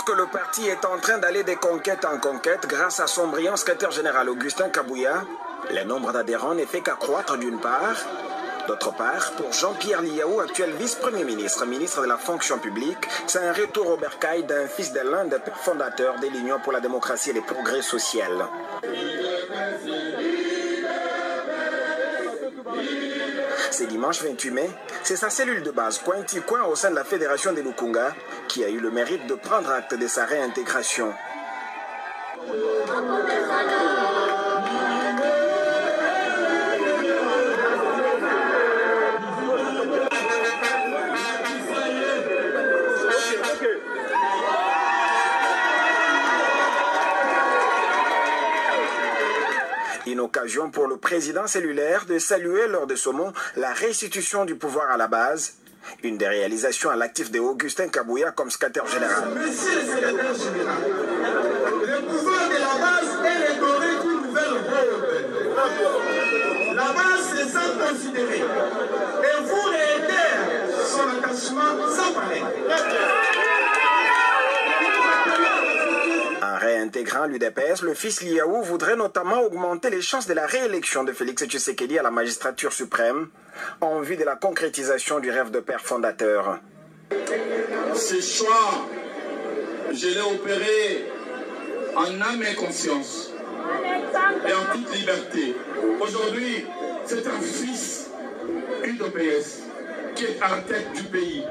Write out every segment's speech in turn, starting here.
que le parti est en train d'aller de conquête en conquête grâce à son brillant secrétaire général Augustin Kabouya, le nombre d'adhérents ne fait qu'accroître d'une part. D'autre part, pour Jean-Pierre Liaou, actuel vice-premier ministre, ministre de la fonction publique, c'est un retour au bercail d'un fils de l'un des fondateurs de l'Union pour la démocratie et le progrès social. C'est dimanche 28 mai, c'est sa cellule de base Coin au sein de la Fédération des Lukunga qui a eu le mérite de prendre acte de sa réintégration. Une occasion pour le président cellulaire de saluer lors de ce mot la restitution du pouvoir à la base, une des réalisations à l'actif de Augustin Kabouya comme secrétaire général. Monsieur le secrétaire général, le pouvoir de la base est rhétorique d'une nouvelle européenne. La base se sent considérée et vous réitère son attachement sans parler. En réintégrant l'UDPS, le fils Liaou voudrait notamment augmenter les chances de la réélection de Félix Tshisekedi à la magistrature suprême en vue de la concrétisation du rêve de père fondateur. Ce choix, je l'ai opéré en âme et conscience et en toute liberté. Aujourd'hui, c'est un fils UDPS qui est à la tête du pays.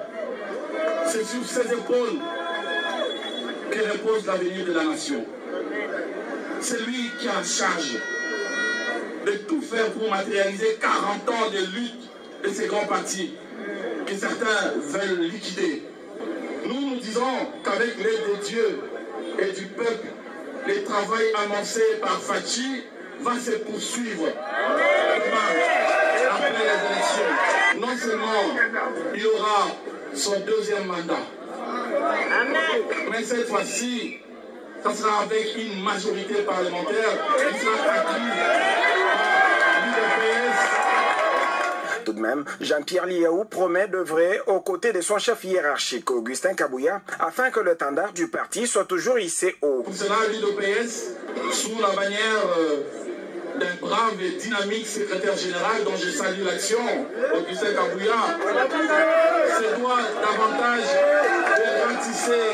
C'est sur ses épaules que repose l'avenir de la nation. C'est lui qui a en charge de tout faire pour matérialiser 40 ans de lutte de ces grands partis que certains veulent liquider. Nous disons qu'avec l'aide de Dieu et du peuple, le travail annoncé par Fachi va se poursuivre. Après les élections, non seulement il aura son deuxième mandat, mais cette fois-ci, ça sera avec une majorité parlementaire qui sera acquise par l'UDPS. Tout de même, Jean-Pierre Liaou promet d'œuvrer aux côtés de son chef hiérarchique, Augustin Kabouya, afin que le standard du parti soit toujours hissé haut. Pour cela, l'UDPS, sous la bannière d'un brave et dynamique secrétaire général dont je salue l'action, Augustin Kabouya, se doit davantage de ratisser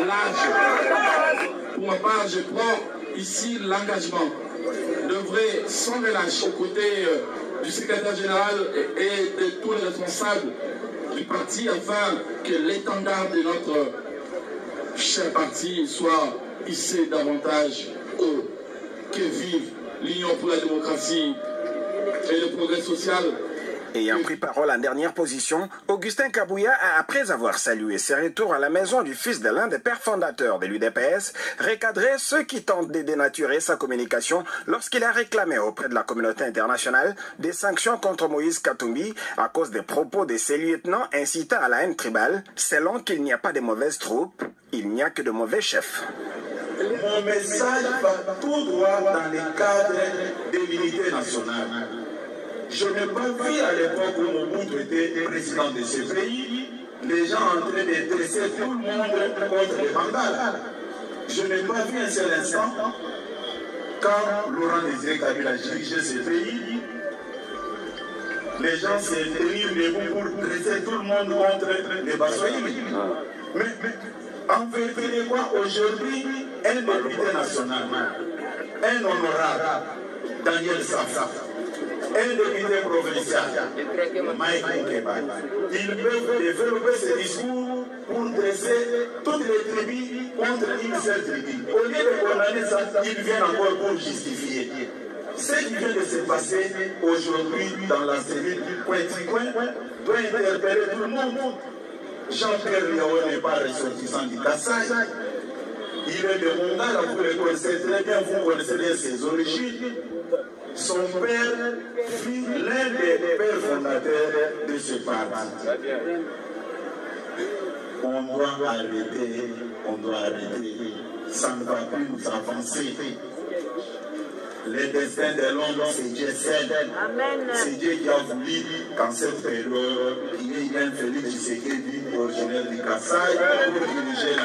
l'âge. Pour ma part, je prends ici l'engagement d'œuvrer sans relâche aux côtés du secrétaire général et de tous les responsables du parti afin que l'étendard de notre cher parti soit hissé davantage haut. Que vive l'Union pour la démocratie et le progrès social. Ayant pris parole en dernière position, Augustin Kabouya a, après avoir salué ses retours à la maison du fils de l'un des pères fondateurs de l'UDPS, recadré ceux qui tentent de dénaturer sa communication lorsqu'il a réclamé auprès de la communauté internationale des sanctions contre Moïse Katumbi à cause des propos de ses lieutenants incitant à la haine tribale, selon qu'il n'y a pas de mauvaises troupes, il n'y a que de mauvais chefs. Mon message va tout droit dans le cadre de l'unité nationale. Je n'ai pas vu à l'époque où Mobutu était président de ce pays, les gens en train de dresser tout le monde contre les Bengales. Je n'ai pas vu un seul instant, quand Laurent Désiré Kabila dirigeait ce pays, les gens se tenaient debout pour dresser tout le monde contre les Bassoïs. Mais en vérité de quoi aujourd'hui, un député national, un honorable, Daniel Safra, un député provincial, Mike Mukeba, ils peuvent développer ce discours pour dresser toutes les tribus contre une seule tribu. Au lieu de condamner ça, ils viennent encore pour justifier. Ce qui vient de se passer aujourd'hui dans la cellule Coin doit interpeller tout le monde. Jean-Pierre Liaou n'est pas ressortissant du Kassai. Il est de Mongala, vous le connaissez très bien, vous connaissez bien ses origines. Son père fut l'un des pères fondateurs de ce parti. On doit arrêter, ça ne va plus nous avancer. Les destins de l'homme, c'est Dieu seul. C'est Dieu qui a voulu qu'en cette période, il y ait un Félix Tshisekedi, originaire du Kassai, pour diriger la